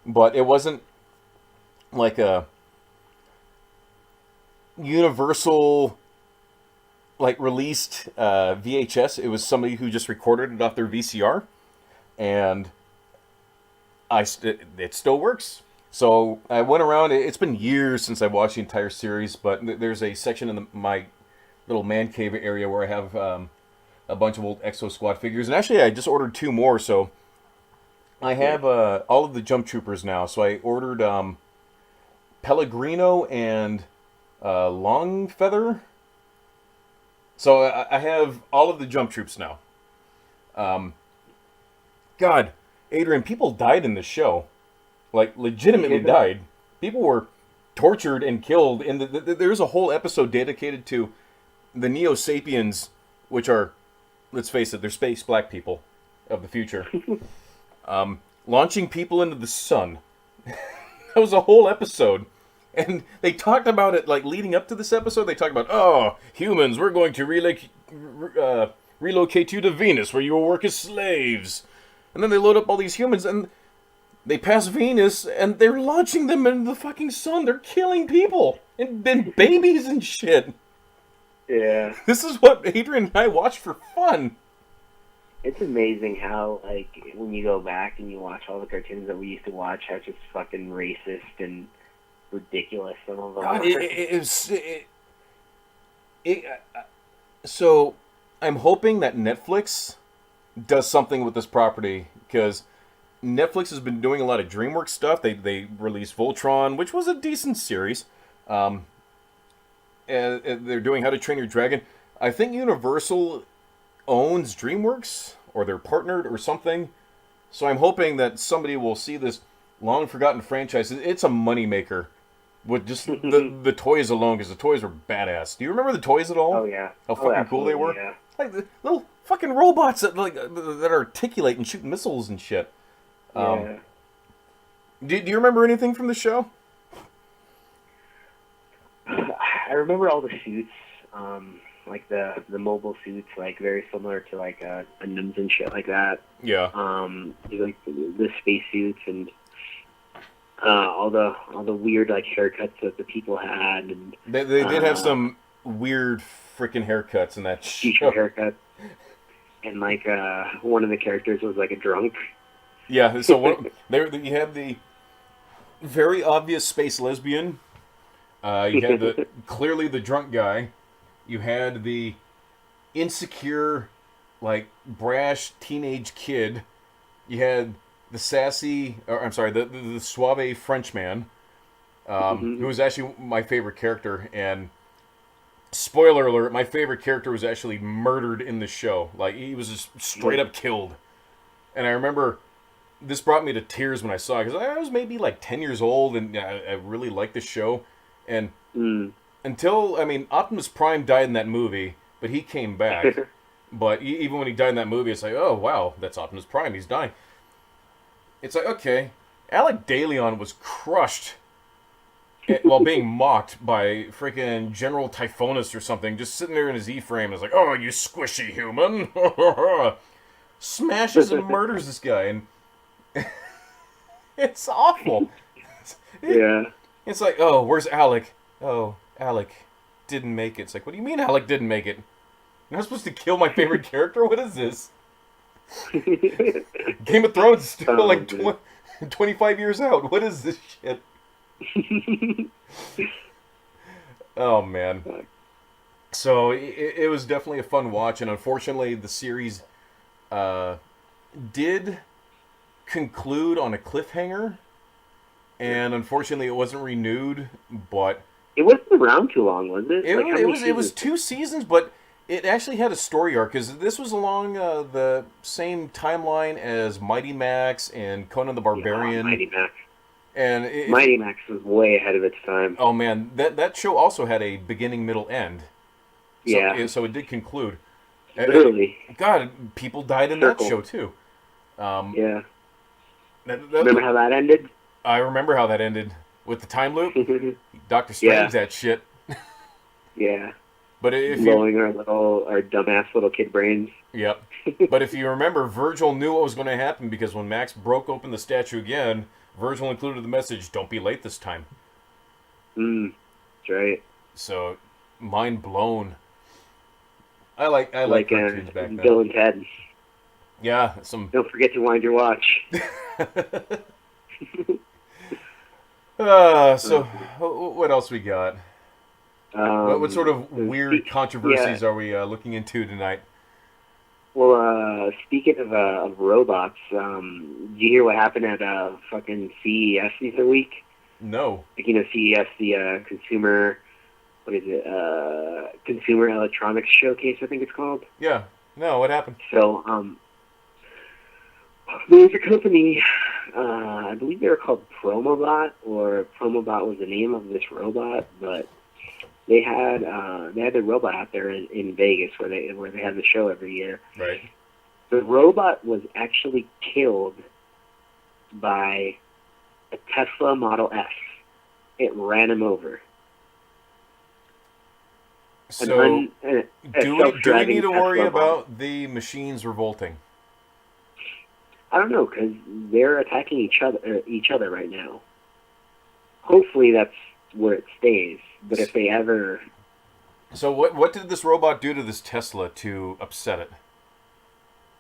but it wasn't like a universal like released VHS. It was somebody who just recorded it off their VCR, and it still works. So I went around. It's been years since I watched the entire series, but there's a section in my little man cave area where I have a bunch of old Exo Squad figures, and actually I just ordered 2 more. So I have all of the Jump Troopers now. So I ordered Pellegrino and Longfeather. So I have all of the Jump Troops now. God, Adrian, people died in this show. Like, legitimately died. People were tortured and killed. And there's a whole episode dedicated to the Neo-Sapiens, which are, let's face it, they're space black people of the future. Launching people into the sun. That was a whole episode. And they talked about it, like, leading up to this episode. They talked about, oh, humans, we're going to relocate you to Venus, where you will work as slaves. And then they load up all these humans, and they pass Venus, and they're launching them into the fucking sun. They're killing people. And babies and shit. Yeah. This is what Adrian and I watch for fun. It's amazing how, like, when you go back and you watch all the cartoons that we used to watch, how just fucking racist and ridiculous some of them God, are. So I'm hoping that Netflix does something with this property, because Netflix has been doing a lot of DreamWorks stuff. They released Voltron, which was a decent series. And they're doing How to Train Your Dragon. I think Universal owns DreamWorks, or they're partnered or something. So I'm hoping that somebody will see this long forgotten franchise. It's a moneymaker with just the toys alone, because the toys were badass. Do you remember the toys at all? Oh, yeah. How fucking cool they were? Yeah. Like the little fucking robots that articulate and shoot missiles and shit. Yeah. Do you remember anything from the show? I remember all the suits, like the mobile suits, like very similar to like Gundams and shit like that. Yeah. Like the space suits and all the weird like haircuts that the people had, and They did have some weird freaking haircuts in that show. t-shirt haircuts, and like one of the characters was like a drunk. Yeah. So you had the very obvious space lesbian. You had clearly the drunk guy. You had the insecure, like, brash teenage kid. You had the the suave Frenchman, who was actually my favorite character. And spoiler alert, my favorite character was actually murdered in the show. Like, he was just straight up killed. And I remember this brought me to tears when I saw it, because I was maybe like 10 years old, and I really liked the show. And until, Optimus Prime died in that movie, but he came back. But even when he died in that movie, it's like, oh, wow, that's Optimus Prime. He's dying. It's like, okay, Alec DeLeon was crushed while being mocked by freaking General Typhonus or something, just sitting there in his E-frame. It's like, oh, you squishy human. Smashes and murders this guy, and it's awful. Yeah. It's like, oh, where's Alec? Oh, Alec didn't make it. It's like, what do you mean Alec didn't make it? not supposed to kill my favorite character? What is this? Game of Thrones is still like 25 years out. What is this shit? Oh, man. So, it was definitely a fun watch, and unfortunately, the series did conclude on a cliffhanger, and unfortunately, it wasn't renewed, but... It wasn't around too long, was it? It was 2 seasons, but it actually had a story arc, because this was along the same timeline as Mighty Max and Conan the Barbarian. Yeah, Mighty Max. And Mighty Max was way ahead of its time. Oh man, that show also had a beginning, middle, end. So, so it did conclude. Literally. God, people died in that show too. Yeah. Remember how that ended? I remember how that ended with the time loop. Dr. Strange, that shit. Yeah. But if blowing our dumbass little kid brains. Yep. But if you remember, Virgil knew what was going to happen because when Max broke open the statue again, Virgil included the message, "Don't be late this time." That's right. So, mind blown. I like cartoons back then. Bill and Ted. Yeah, Don't forget to wind your watch. So, what else we got? What sort of weird controversies are we looking into tonight? Well, speaking of robots, did you hear what happened at fucking CES the other week? No. Like, CES, the consumer, Consumer Electronics Showcase, I think it's called. Yeah. No, what happened? So, there's a company, I believe they were called Promobot, or Promobot was the name of this robot, but they had the robot out there in Vegas where they have the show every year. Right. The robot was actually killed by a Tesla Model S. It ran him over. So, do we need to worry about the machines revolting? I don't know, because they're attacking each other right now. Hopefully that's where it stays. But if they ever... So what did this robot do to this Tesla to upset it?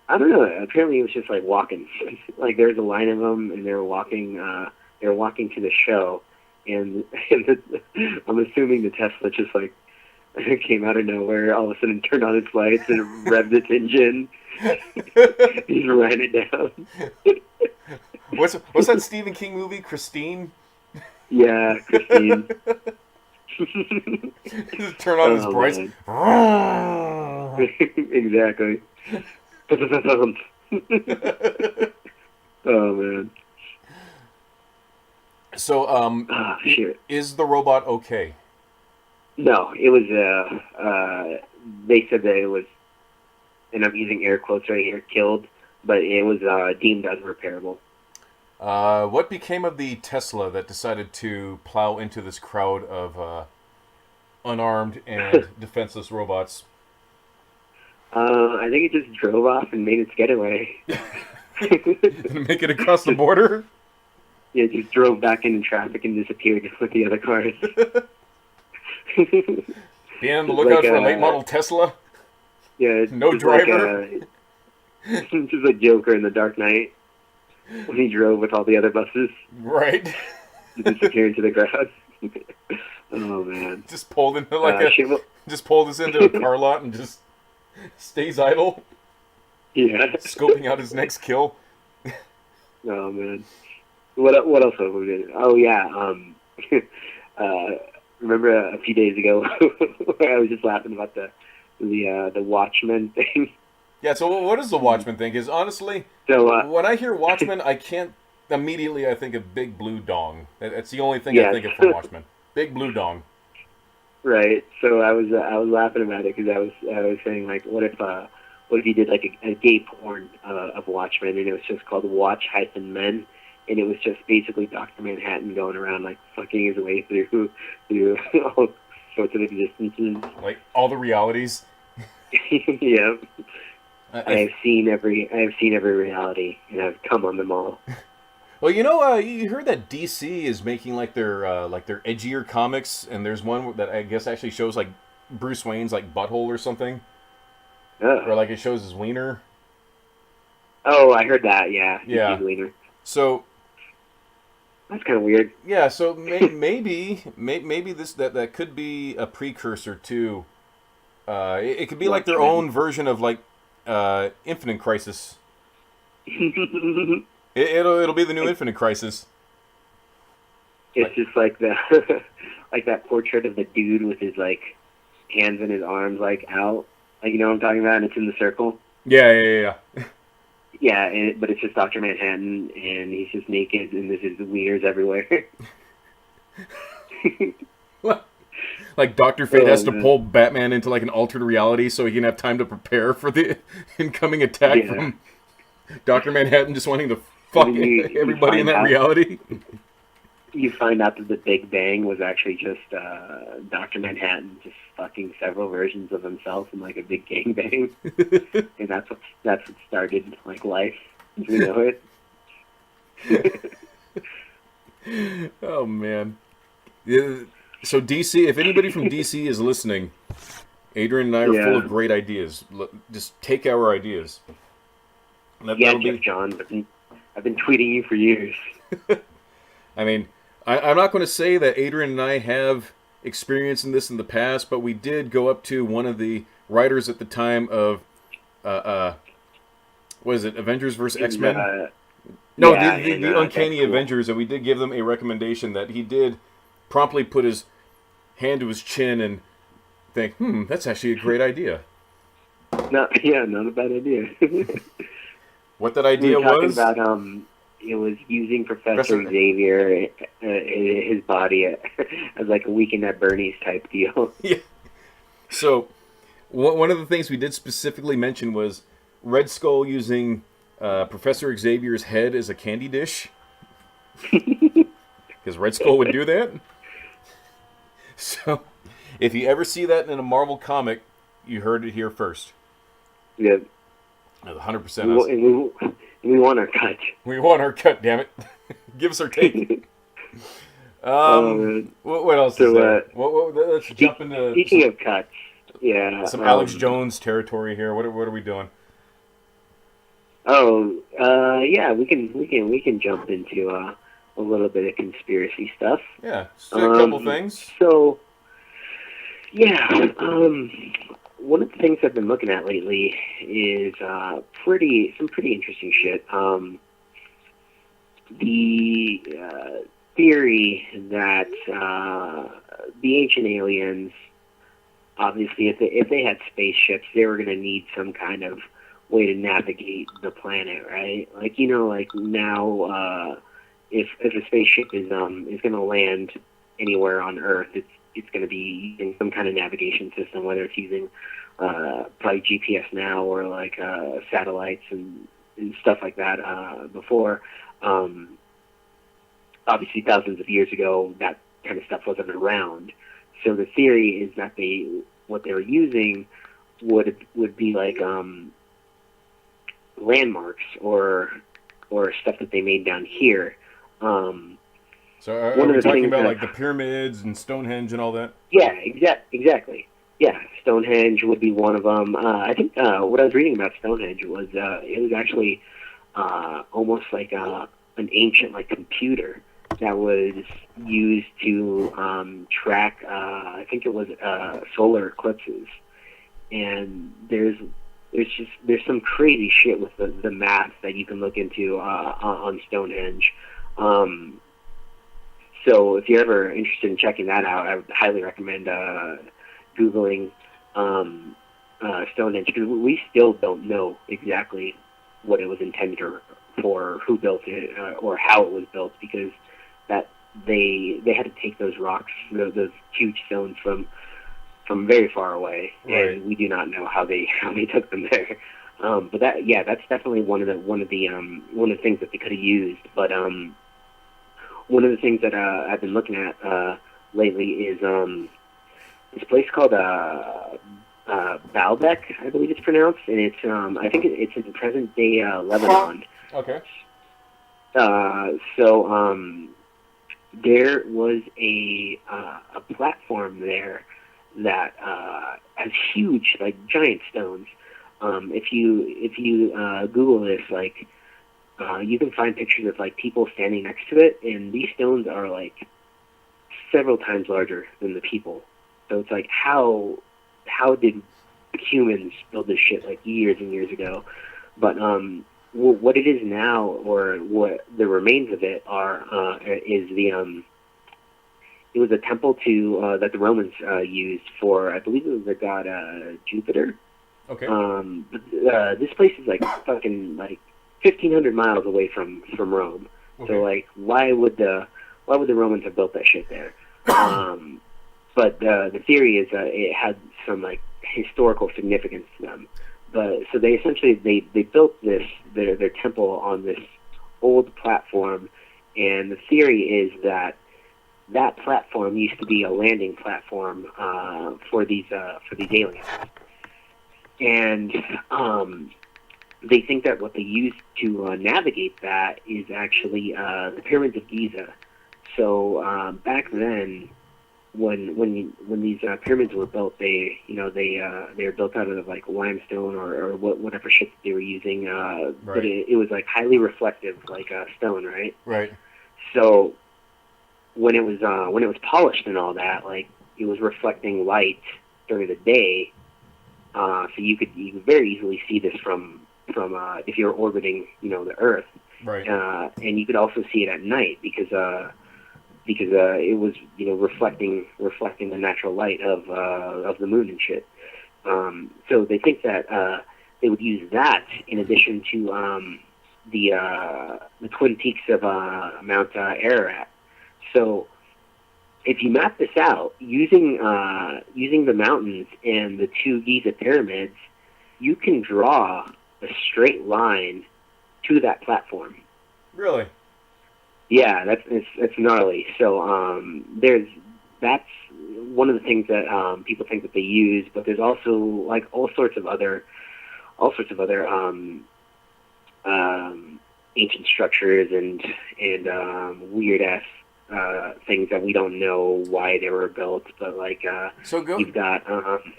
I don't know. Apparently it was just like walking. Like there's a line of them, and they're walking to the show, and I'm assuming the Tesla just like came out of nowhere, all of a sudden turned on its lights and revved its engine. He ran it down. What's that Stephen King movie, Christine? Yeah, Christine. Just turn on his brights. Exactly. Oh man. So shit. Is the robot okay? No, it was they said that it was, and I'm using air quotes right here, killed, but it was deemed unrepairable. What became of the Tesla that decided to plow into this crowd of unarmed and defenseless robots? I think it just drove off and made its getaway. Did it make it across the border? Yeah, it just drove back into traffic and disappeared with the other cars. Be on the lookout for a late model Tesla? Yeah, it's no driver? Like, just like Joker in The Dark Knight. When he drove with all the other buses. Right. Disappear into the crowd. Oh man. Just pulled into just pulled us into a car lot and just stays idle. Yeah. Scoping out his next kill. Oh man. What else have we did? Oh yeah. Remember a few days ago where I was just laughing about the Watchmen thing. Yeah, so what is the Watchmen thing? Because honestly, when I hear Watchmen, I can't immediately I think of Big Blue Dong. That's the only thing I think of from Watchmen. Big Blue Dong. Right. So I was laughing about it because I was saying like, what if you did like a gay porn of Watchmen, and it was just called Watch-Men, and it was just basically Dr. Manhattan going around like fucking his way through all sorts of existences, like all the realities. Yeah. I have seen every reality, and I've come on them all. Well, you heard that DC is making like their edgier comics, and there's one that I guess actually shows like Bruce Wayne's like butthole or something. where like it shows his wiener. Oh, I heard that. Yeah, Yeah. wiener. So That's kind of weird. yeah, so maybe this that could be a precursor to. It could be like their own version of like Infinite Crisis. It'll be the new Infinite Crisis. It's just like the like that portrait of the dude with his like hands and his arms like out, like you know what I'm talking about, and it's in the circle. Yeah. Yeah, but it's just Dr. Manhattan, and he's just naked, and there's his wieners everywhere. Like Dr. Fate has to pull Batman into like an altered reality so he can have time to prepare for the incoming attack from Dr. Manhattan just wanting to fuck everybody in that reality. You find out that the Big Bang was actually just Dr. Manhattan just fucking several versions of himself in like a big gangbang, and that's what started like life as we know it. Oh man. Yeah, so DC, if anybody from DC is listening, Adrian and I are full of great ideas. Just take our ideas. Jeff John, I've been tweeting you for years. I mean, I'm not going to say that Adrian and I have experience in this in the past, but we did go up to one of the writers at the time of, what is it, Avengers vs. X-Men? The Uncanny Avengers, and we did give them a recommendation that he did promptly put his hand to his chin and think, that's actually a great idea. Not a bad idea. What that idea was? About, it was using Professor Xavier, his body, as like a Weekend at Bernie's type deal. Yeah. So, one of the things we did specifically mention was Red Skull using Professor Xavier's head as a candy dish. Because Red Skull would do that. So, if you ever see that in a Marvel comic, you heard it here first. Yeah. 100%. We want our cut. We want our cut, damn it. Give us our take. What else is there? Let's jump into... Speaking of cuts, some Alex Jones territory here. What are we doing? We can jump into a little bit of conspiracy stuff. Yeah, a couple things. So, one of the things I've been looking at lately is some pretty interesting shit. The theory that the ancient aliens, obviously, if they had spaceships, they were going to need some kind of way to navigate the planet, right? Like like now, if a spaceship is going to land anywhere on Earth, it's going to be using some kind of navigation system, whether it's using probably GPS now or like satellites and stuff like that. Before, obviously, thousands of years ago, that kind of stuff wasn't around. So the theory is that what they were using would be like landmarks or stuff that they made down here. So are we talking about like the pyramids and Stonehenge and all that? Yeah, exactly. Yeah, Stonehenge would be one of them. I think what I was reading about Stonehenge was it was actually almost like an ancient like computer that was used to track. I think it was solar eclipses, and there's some crazy shit with the math that you can look into on Stonehenge. So if you're ever interested in checking that out, I would highly recommend Googling Stonehenge, because we still don't know exactly what it was intended for, who built it, or how it was built, because that they had to take those rocks, those huge stones from very far away, right. And we do not know how they took them there. But that's definitely one of the things that they could have used. But one of the things that I've been looking at lately is this place called Baalbek, I believe it's pronounced, and it's I think it's in present day Lebanon. Okay. So there was a platform there that has huge, like giant stones If you Google this, like, you can find pictures of like people standing next to it, and these stones are like several times larger than the people. So it's like, how did humans build this shit like years and years ago? But what it is now, or what the remains of it are, is it was a temple that the Romans used for, I believe it was the god Jupiter. Okay. This place is like fucking like 1,500 miles away from Rome. Okay. So like, why would the Romans have built that shit there? But the theory is it had some like historical significance to them. But so they essentially they built their temple on this old platform, and the theory is that platform used to be a landing platform for these aliens, and they think that what they used to navigate that is actually the pyramids of Giza. So back then, when these pyramids were built, they were built out of like limestone or whatever shit that they were using, right. but it was like highly reflective, like stone, right? Right. So when it was polished and all that, like, it was reflecting light during the day, so you could very easily see this from if you're orbiting, the Earth, right? And you could also see it at night because it was reflecting the natural light of the moon and shit. So they think that they would use that in addition to the Twin Peaks of Mount Ararat. So if you map this out using the mountains and the two Giza pyramids, you can draw a straight line to that platform. Really? Yeah, that's gnarly. So that's one of the things that people think that they use, but there's also like all sorts of other ancient structures and weird ass things that we don't know why they were built. But like you've got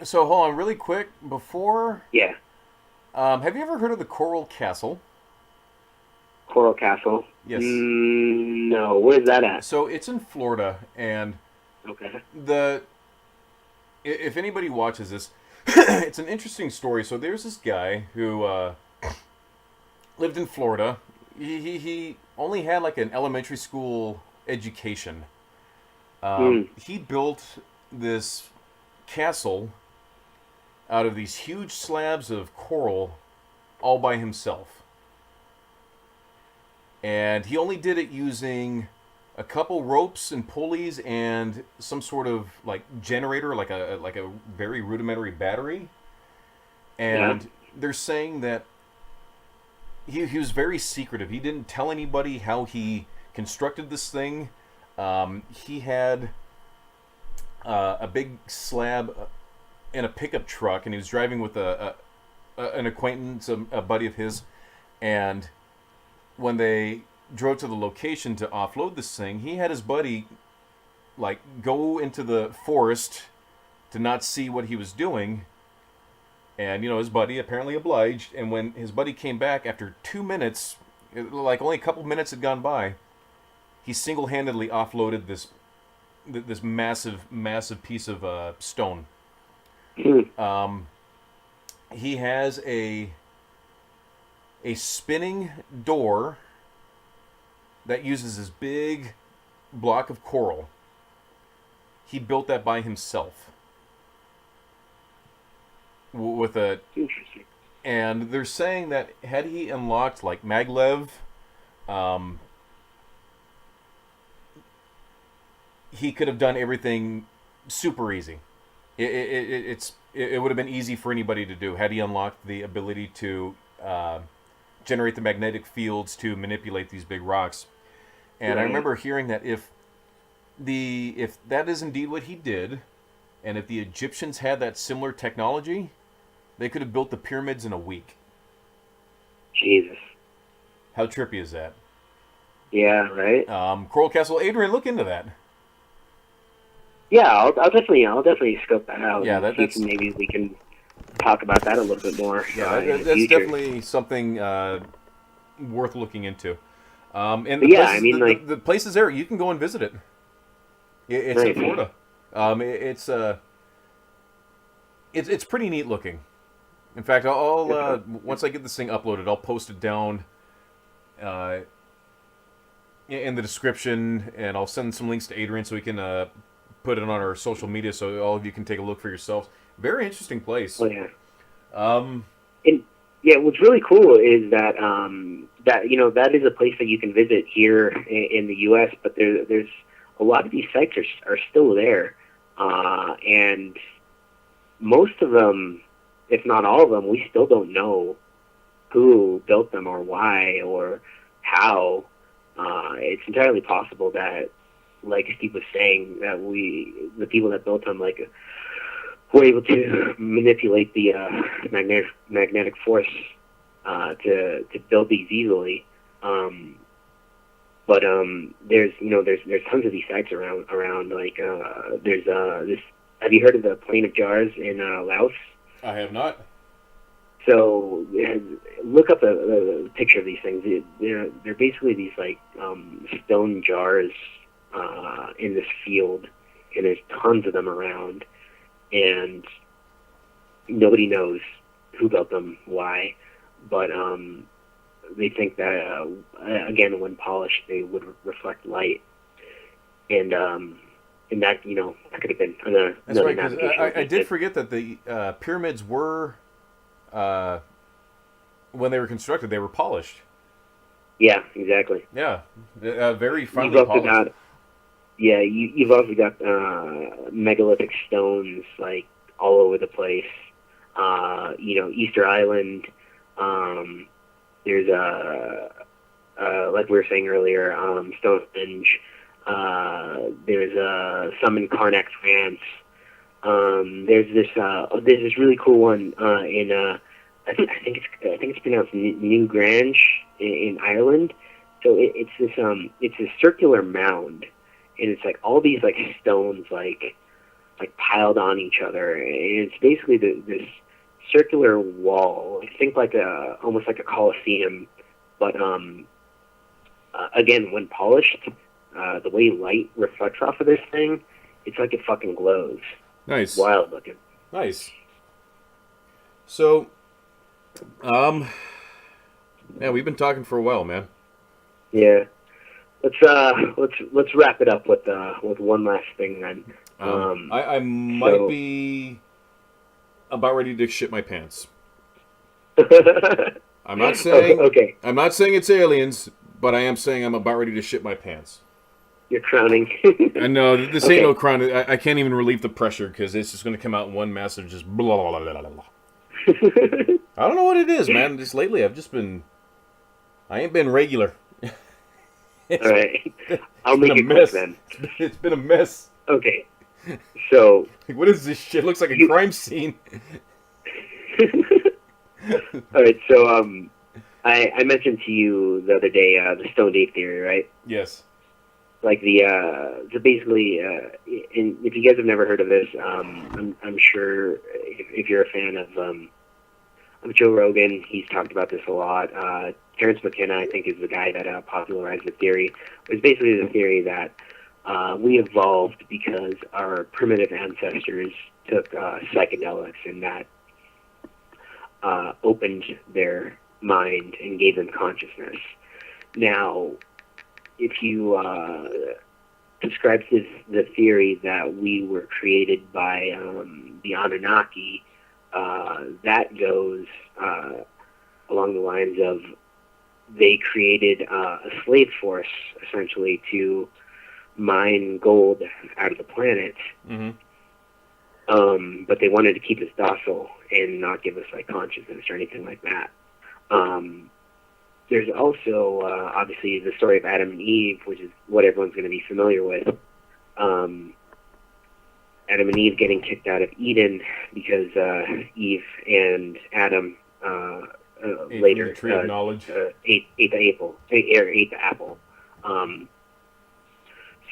So hold on, really quick before. Yeah. Have you ever heard of the Coral Castle? Coral Castle? Yes. No. Where's that at? So it's in Florida, and okay. If anybody watches this, it's an interesting story. So there's this guy who lived in Florida. He only had like an elementary school education. He built this castle out of these huge slabs of coral all by himself. And he only did it using a couple ropes and pulleys and some sort of like generator, like a very rudimentary battery. And they're saying that he was very secretive. He didn't tell anybody how he constructed this thing. He had a big slab in a pickup truck, and he was driving with an acquaintance, a buddy of his, and when they drove to the location to offload this thing, he had his buddy like go into the forest to not see what he was doing, and his buddy apparently obliged, and when his buddy came back after 2 minutes, like only a couple minutes had gone by, he single-handedly offloaded this massive piece of stone. He has a spinning door that uses this big block of coral. He built that by himself. Interesting. And they're saying that had he unlocked like maglev, he could have done everything super easy. It would have been easy for anybody to do had he unlocked the ability to generate the magnetic fields to manipulate these big rocks. And I remember hearing that if that is indeed what he did, and if the Egyptians had that similar technology, they could have built the pyramids in a week. Jesus. How trippy is that? Yeah, right. Coral Castle. Adrian, look into that. Yeah, I'll definitely scope that out. Yeah, that's maybe we can talk about that a little bit more. Yeah, In the that's future. definitely something worth looking into. And But the yeah, places, I mean, like, the places there, you can go and visit it. It's in nice. Florida. It's pretty neat looking. In fact, I'll once I get this thing uploaded, I'll post it down in the description, and I'll send some links to Adrian so we can put it on our social media so all of you can take a look for yourselves. Very interesting place. Oh yeah. Um, And yeah, what's really cool is that that that is a place that you can visit here in the U.S. But there's a lot of these sites are still there, and most of them, if not all of them, we still don't know who built them or why or how. It's entirely possible that, like Steve was saying, that the people that built them, like, were able to manipulate the magnetic force to build these easily. But there's tons of these sites around like there's this. Have you heard of the Plain of Jars in Laos? I have not. So look up a picture of these things. They're basically these like stone jars in this field, and there's tons of them around, and nobody knows who built them, why, but they think that again, when polished, they would reflect light, and that that could have been another Right, 'cause navigation. I did forget that the pyramids were. When they were constructed, they were polished. Yeah, exactly. Yeah, very finely You've also polished. got, yeah, you've also got megalithic stones like all over the place. Easter Island. There's like we were saying earlier, Stonehenge. There's some in Karnak, France. There's this really cool one in I think it's pronounced New Grange in Ireland. So it's a circular mound, and it's like all these like stones like piled on each other, and it's basically this circular wall. I think like almost like a coliseum, but again, when polished, the way light reflects off of this thing, it's like it fucking glows. Nice. Wild looking. Nice. So, yeah, we've been talking for a while, man. Yeah. Let's wrap it up with one last thing then. I might be about ready to shit my pants. I'm not saying okay. I'm not saying it's aliens, but I am saying I'm about ready to shit my pants. You're crowning. I know this ain't no crown. I can't even relieve the pressure because it's just going to come out in one massive just blah blah blah blah blah. I don't know what it is, man. Just lately, I ain't been regular. All right, I'll make it quick then. It's been a mess. Okay, so what is this shit? It looks like a crime scene. All right, so I mentioned to you the other day the Stone Ape theory, right? Yes. Like the basically, if you guys have never heard of this, I'm sure if you're a fan of Joe Rogan, he's talked about this a lot. Terrence McKenna, I think, is the guy that popularized the theory. It's basically the theory that we evolved because our primitive ancestors took psychedelics, and that opened their mind and gave them consciousness. Now, if you subscribe to the theory that we were created by the Anunnaki, that goes along the lines of they created a slave force, essentially, to mine gold out of the planet. Mm-hmm. But they wanted to keep us docile and not give us like consciousness or anything like that. There's also, obviously, the story of Adam and Eve, which is what everyone's going to be familiar with. Adam and Eve getting kicked out of Eden because Eve and Adam later tree of knowledge. ate the apple.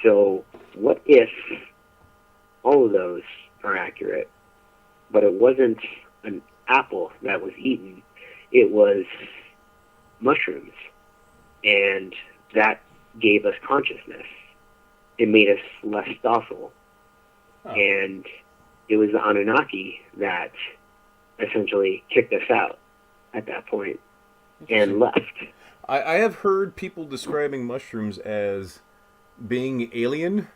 So what if all of those are accurate, but it wasn't apple that was eaten, it was mushrooms, and that gave us consciousness. It made us less docile, and it was the Anunnaki that essentially kicked us out at that point and left. I have heard people describing mushrooms as being alien,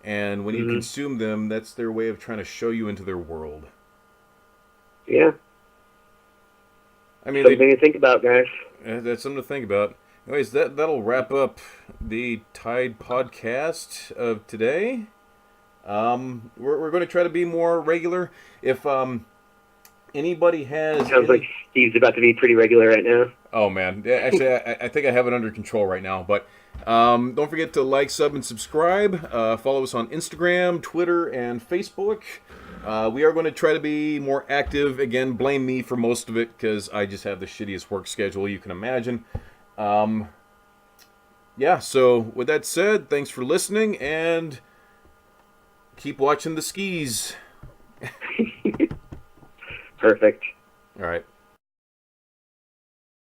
and when you consume them, that's their way of trying to show you into their world. Yeah. I mean, something to think about, guys. That's something to think about. Anyways, that'll wrap up the Tyde podcast of today. We're going to try to be more regular. If anybody has... Sounds like Steve's about to be pretty regular right now. Oh, man. Actually, I think I have it under control right now. But don't forget to like, sub, and subscribe. Follow us on Instagram, Twitter, and Facebook. We are going to try to be more active. Again, blame me for most of it because I just have the shittiest work schedule you can imagine. Yeah, so with that said, thanks for listening, and keep watching the skis. Perfect. All right.